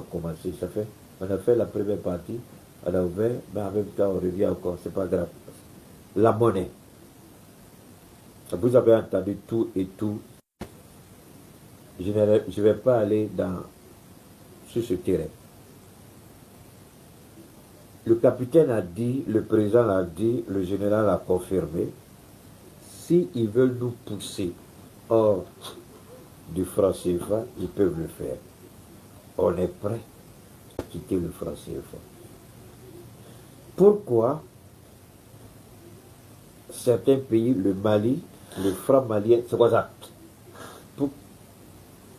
commencé. On a fait la première partie, on a ouvert, mais en même temps on revient encore, c'est pas grave. La monnaie. Vous avez entendu tout et tout. Je ne vais pas aller sur ce terrain. Le capitaine a dit, le président a dit, le général a confirmé, s'ils veulent nous pousser hors du franc CFA, ils peuvent le faire. On est prêt à quitter le franc CFA. Pourquoi certains pays, le Mali, le franc malien, c'est quoi ça?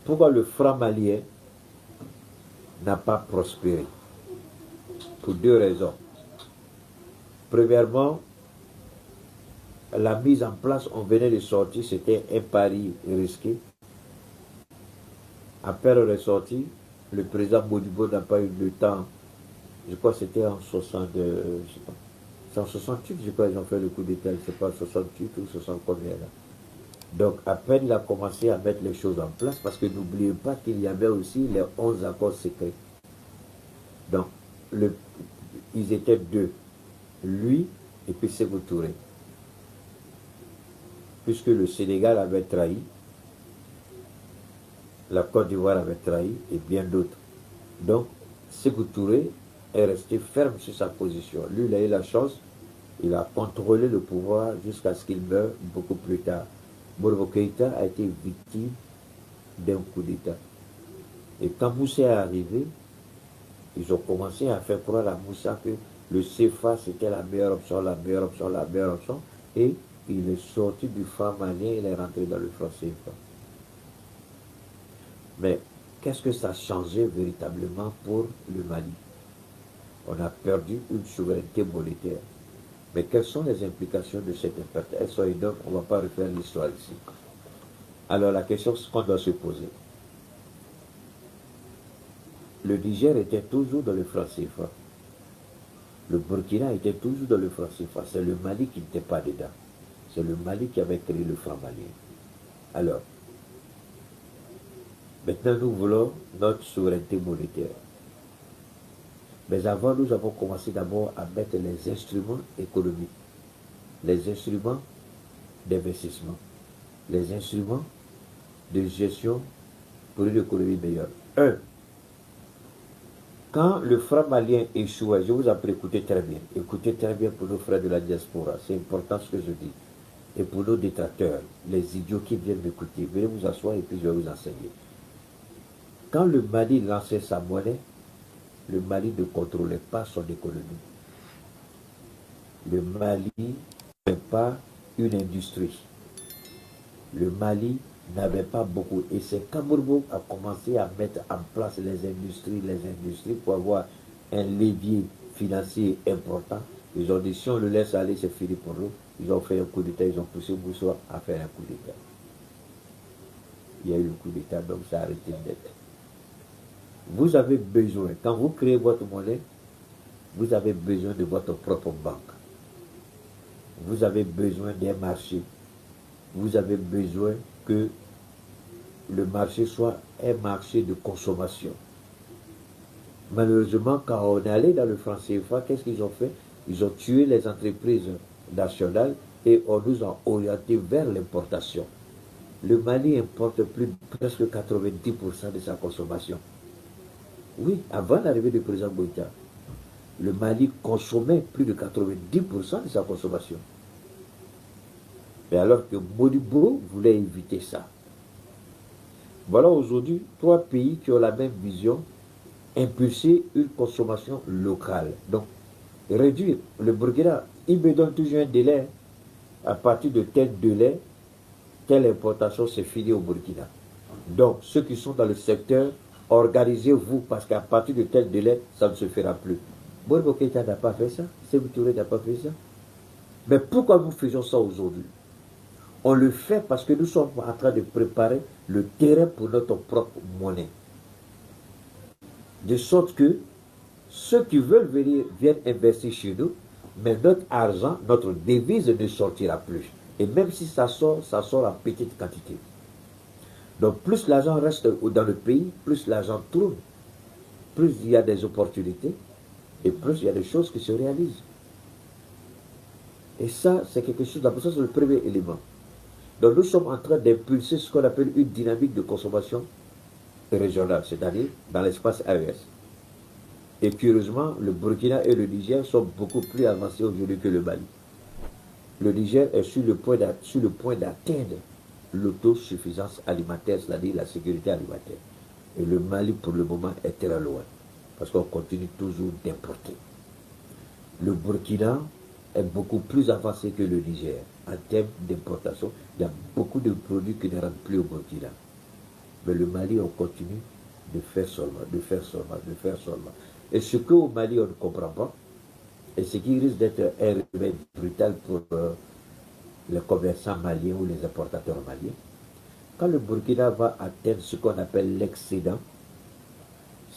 Pourquoi le franc malien n'a pas prospéré? Pour deux raisons. Premièrement, la mise en place, on venait de sortir, c'était un pari risqué. Après on est sorti, le président Modibo n'a pas eu le temps, je crois que c'était en 60, je sais pas, c'est en 68, je crois qu'ils ont fait le coup d'État, je ne sais pas, 68 ou 60 combien là. Donc à peine il a commencé à mettre les choses en place, parce que n'oubliez pas qu'il y avait aussi les 11 accords secrets. Donc ils étaient deux, lui et puis Sékou Touré. Puisque le Sénégal avait trahi, la Côte d'Ivoire avait trahi et bien d'autres. Donc Sékou Touré est resté ferme sur sa position. Lui, il a eu la chance, il a contrôlé le pouvoir jusqu'à ce qu'il meure beaucoup plus tard. Modibo Keïta a été victime d'un coup d'État. Et quand Moussa est arrivé, ils ont commencé à faire croire à Moussa que le CFA c'était la meilleure option, la meilleure option, la meilleure option. Et il est sorti du franc malien, il est rentré dans le franc CFA. Mais qu'est-ce que ça a changé véritablement pour le Mali? On a perdu une souveraineté monétaire. Mais quelles sont les implications de cette perte? Elles sont énormes, on ne va pas refaire l'histoire ici. Alors la question qu'on doit se poser. Le Niger était toujours dans le franc CFA. Le Burkina était toujours dans le franc CFA. C'est le Mali qui n'était pas dedans. C'est le Mali qui avait créé le franc malien. Alors, maintenant nous voulons notre souveraineté monétaire. Mais avant, nous avons commencé d'abord à mettre les instruments économiques, les instruments d'investissement, les instruments de gestion pour une économie meilleure. Quand le franc malien échouait, je vous en prie, écoutez très bien pour nos frères de la diaspora, c'est important ce que je dis, et pour nos détracteurs, les idiots qui viennent m'écouter, venez vous asseoir et puis je vais vous enseigner. Quand le Mali lançait sa monnaie, le Mali ne contrôlait pas son économie. Le Mali n'avait pas une industrie. Le Mali n'avait pas beaucoup. Et c'est quand Modibo a commencé à mettre en place les industries pour avoir un levier financier important. Ils ont dit si on le laisse aller, c'est fini pour nous. Ils ont fait un coup d'État, ils ont poussé Moussa à faire un coup d'État. Il y a eu le coup d'État, donc ça a arrêté net. Vous avez besoin, quand vous créez votre monnaie, vous avez besoin de votre propre banque. Vous avez besoin d'un marché. Vous avez besoin que le marché soit un marché de consommation. Malheureusement, quand on est allé dans le franc CFA, qu'est-ce qu'ils ont fait? Ils ont tué les entreprises nationales et on nous a orienté vers l'importation. Le Mali importe presque 90% de sa consommation. Oui, avant l'arrivée du président Goïta, le Mali consommait plus de 90% de sa consommation. Mais alors que Modibo voulait éviter ça. Voilà aujourd'hui 3 pays qui ont la même vision, impulser une consommation locale. Donc, réduire. Le Burkina, il me donne toujours un délai. À partir de tel délai, telle importation, c'est fini au Burkina. Donc, ceux qui sont dans le secteur, organisez-vous parce qu'à partir de tel délai, ça ne se fera plus. Modibo Keïta n'a pas fait ça. Sékou Touré n'a pas fait ça. Mais pourquoi nous faisons ça aujourd'hui? On le fait parce que nous sommes en train de préparer le terrain pour notre propre monnaie. De sorte que ceux qui veulent venir viennent investir chez nous, mais notre argent, notre devise ne sortira plus. Et même si ça sort en petite quantité. Donc plus l'argent reste dans le pays, plus l'argent tourne. plus il y a des opportunités, et plus il y a des choses qui se réalisent. Et ça, c'est quelque chose, ça c'est le premier élément. Donc nous sommes en train d'impulser ce qu'on appelle une dynamique de consommation régionale, c'est-à-dire dans l'espace AES. Et curieusement, le Burkina et le Niger sont beaucoup plus avancés aujourd'hui que le Mali. Le Niger est sur le point d'atteindre l'autosuffisance alimentaire, c'est-à-dire la sécurité alimentaire. Et le Mali, pour le moment, est très loin, parce qu'on continue toujours d'importer. Le Burkina est beaucoup plus avancé que le Niger en termes d'importation. Il y a beaucoup de produits qui ne rentrent plus au Burkina. Mais le Mali, on continue de faire seulement. Et ce qu'au Mali, on ne comprend pas, et ce qui risque d'être un remède brutal pour les commerçants maliens ou les importateurs maliens, quand le Burkina va atteindre ce qu'on appelle l'excédent,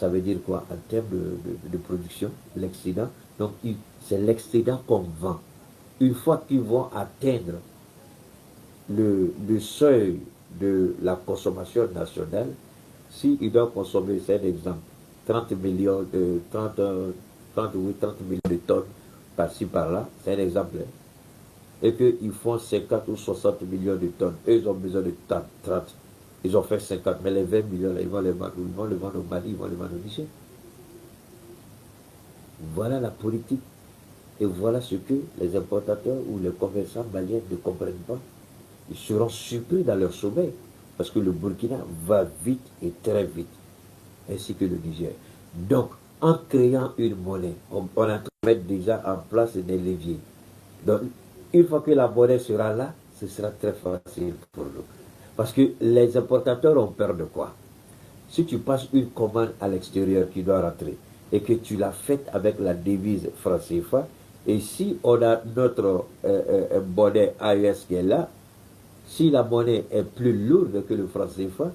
ça veut dire quoi en termes de production, l'excédent, donc c'est l'excédent qu'on vend. Une fois qu'ils vont atteindre le seuil de la consommation nationale, s'ils doivent consommer, c'est un exemple, 30 millions de 30 millions de tonnes par-ci par-là, c'est un exemple, et qu'ils font 50 ou 60 millions de tonnes, eux ils ont besoin de 30, ils ont fait 50, mais les 20 millions là, ils vont les vendre au Mali, ils vont les vendre au Niger. Voilà la politique. Et voilà ce que les importateurs ou les commerçants maliens ne comprennent pas. Ils seront surpris dans leur sommeil, parce que le Burkina va vite et très vite, ainsi que le Niger. Donc, en créant une monnaie, on est en train de mettre déjà en place des leviers. Donc, une fois que la monnaie sera là, ce sera très facile pour nous. Parce que les importateurs ont peur de quoi? Si tu passes une commande à l'extérieur qui doit rentrer, et que tu l'as faite avec la devise franc CFA, et si on a notre monnaie AES qui est là, si la monnaie est plus lourde que le franc CFA,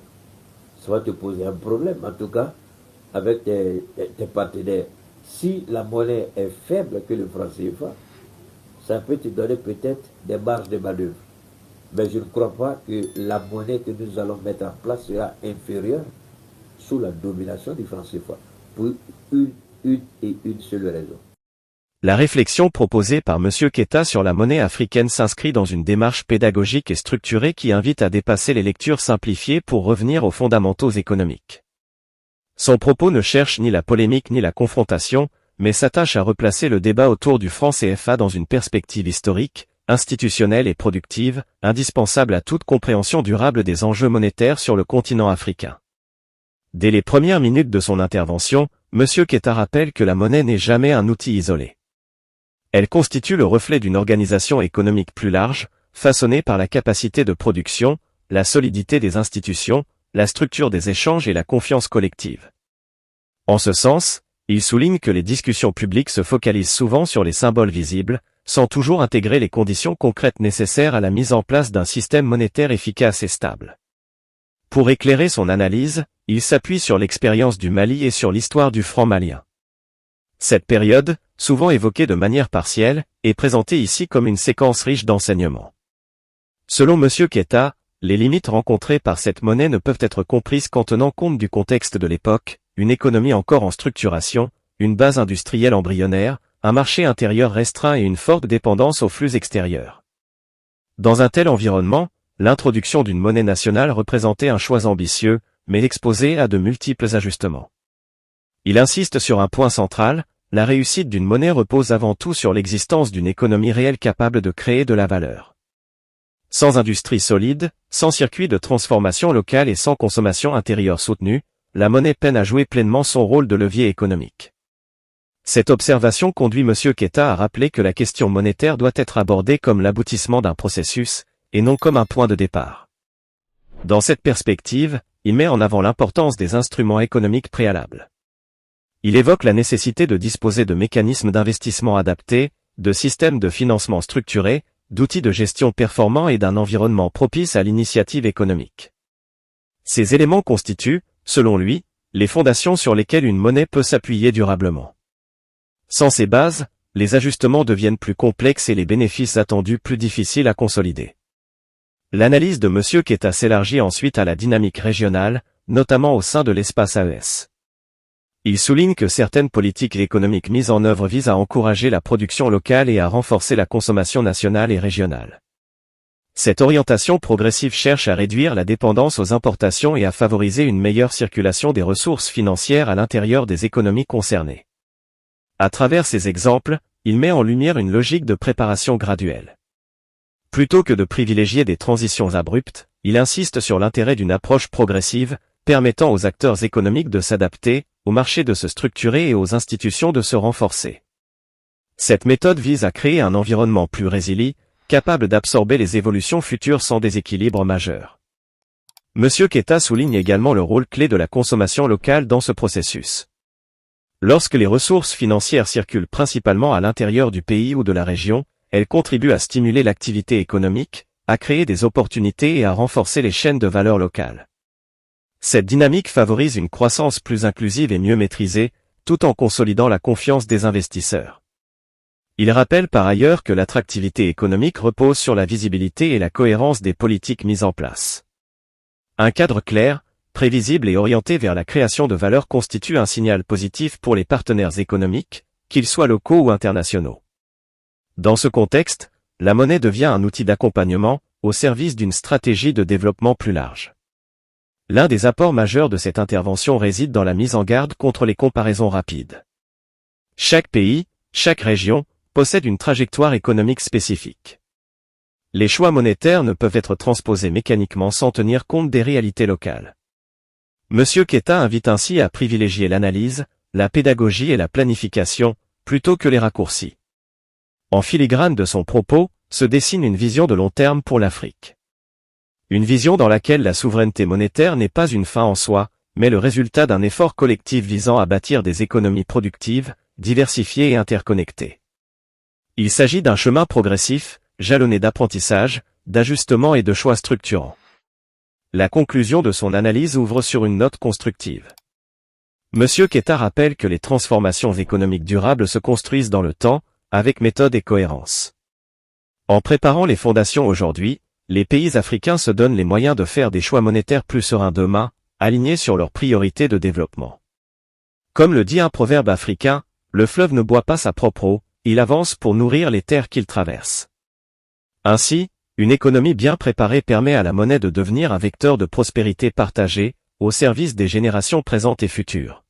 ça va te poser un problème, en tout cas, avec tes partenaires. Si la monnaie est faible que le franc CFA, ça peut te donner peut-être des marges de manœuvre. Mais je ne crois pas que la monnaie que nous allons mettre en place sera inférieure sous la domination du franc CFA, pour une seule raison. La réflexion proposée par M. Keita sur la monnaie africaine s'inscrit dans une démarche pédagogique et structurée qui invite à dépasser les lectures simplifiées pour revenir aux fondamentaux économiques. Son propos ne cherche ni la polémique ni la confrontation, mais s'attache à replacer le débat autour du franc CFA dans une perspective historique, institutionnelle et productive, indispensable à toute compréhension durable des enjeux monétaires sur le continent africain. Dès les premières minutes de son intervention, M. Keita rappelle que la monnaie n'est jamais un outil isolé. Elle constitue le reflet d'une organisation économique plus large, façonnée par la capacité de production, la solidité des institutions, la structure des échanges et la confiance collective. En ce sens, il souligne que les discussions publiques se focalisent souvent sur les symboles visibles, sans toujours intégrer les conditions concrètes nécessaires à la mise en place d'un système monétaire efficace et stable. Pour éclairer son analyse, il s'appuie sur l'expérience du Mali et sur l'histoire du franc malien. Cette période, souvent évoquée de manière partielle, est présentée ici comme une séquence riche d'enseignements. Selon M. Keita, les limites rencontrées par cette monnaie ne peuvent être comprises qu'en tenant compte du contexte de l'époque, une économie encore en structuration, une base industrielle embryonnaire, un marché intérieur restreint et une forte dépendance aux flux extérieurs. Dans un tel environnement, l'introduction d'une monnaie nationale représentait un choix ambitieux, mais exposé à de multiples ajustements. Il insiste sur un point central, la réussite d'une monnaie repose avant tout sur l'existence d'une économie réelle capable de créer de la valeur. Sans industrie solide, sans circuit de transformation locale et sans consommation intérieure soutenue, la monnaie peine à jouer pleinement son rôle de levier économique. Cette observation conduit M. Keita à rappeler que la question monétaire doit être abordée comme l'aboutissement d'un processus, et non comme un point de départ. Dans cette perspective, il met en avant l'importance des instruments économiques préalables. Il évoque la nécessité de disposer de mécanismes d'investissement adaptés, de systèmes de financement structurés, d'outils de gestion performants et d'un environnement propice à l'initiative économique. Ces éléments constituent, selon lui, les fondations sur lesquelles une monnaie peut s'appuyer durablement. Sans ces bases, les ajustements deviennent plus complexes et les bénéfices attendus plus difficiles à consolider. L'analyse de M. Keita s'élargit ensuite à la dynamique régionale, notamment au sein de l'espace AES. Il souligne que certaines politiques économiques mises en œuvre visent à encourager la production locale et à renforcer la consommation nationale et régionale. Cette orientation progressive cherche à réduire la dépendance aux importations et à favoriser une meilleure circulation des ressources financières à l'intérieur des économies concernées. À travers ces exemples, il met en lumière une logique de préparation graduelle. Plutôt que de privilégier des transitions abruptes, il insiste sur l'intérêt d'une approche progressive, permettant aux acteurs économiques de s'adapter, au marché de se structurer et aux institutions de se renforcer. Cette méthode vise à créer un environnement plus résilient, capable d'absorber les évolutions futures sans déséquilibre majeur. Monsieur Keita souligne également le rôle clé de la consommation locale dans ce processus. Lorsque les ressources financières circulent principalement à l'intérieur du pays ou de la région, elles contribuent à stimuler l'activité économique, à créer des opportunités et à renforcer les chaînes de valeur locales. Cette dynamique favorise une croissance plus inclusive et mieux maîtrisée, tout en consolidant la confiance des investisseurs. Il rappelle par ailleurs que l'attractivité économique repose sur la visibilité et la cohérence des politiques mises en place. Un cadre clair, prévisible et orienté vers la création de valeur constitue un signal positif pour les partenaires économiques, qu'ils soient locaux ou internationaux. Dans ce contexte, la monnaie devient un outil d'accompagnement, au service d'une stratégie de développement plus large. L'un des apports majeurs de cette intervention réside dans la mise en garde contre les comparaisons rapides. Chaque pays, chaque région, possède une trajectoire économique spécifique. Les choix monétaires ne peuvent être transposés mécaniquement sans tenir compte des réalités locales. Monsieur Keita invite ainsi à privilégier l'analyse, la pédagogie et la planification, plutôt que les raccourcis. En filigrane de son propos, se dessine une vision de long terme pour l'Afrique. Une vision dans laquelle la souveraineté monétaire n'est pas une fin en soi, mais le résultat d'un effort collectif visant à bâtir des économies productives, diversifiées et interconnectées. Il s'agit d'un chemin progressif, jalonné d'apprentissage, d'ajustement et de choix structurants. La conclusion de son analyse ouvre sur une note constructive. Monsieur Keita rappelle que les transformations économiques durables se construisent dans le temps, avec méthode et cohérence. En préparant les fondations aujourd'hui, les pays africains se donnent les moyens de faire des choix monétaires plus sereins demain, alignés sur leurs priorités de développement. Comme le dit un proverbe africain, le fleuve ne boit pas sa propre eau, il avance pour nourrir les terres qu'il traverse. Ainsi, une économie bien préparée permet à la monnaie de devenir un vecteur de prospérité partagée, au service des générations présentes et futures.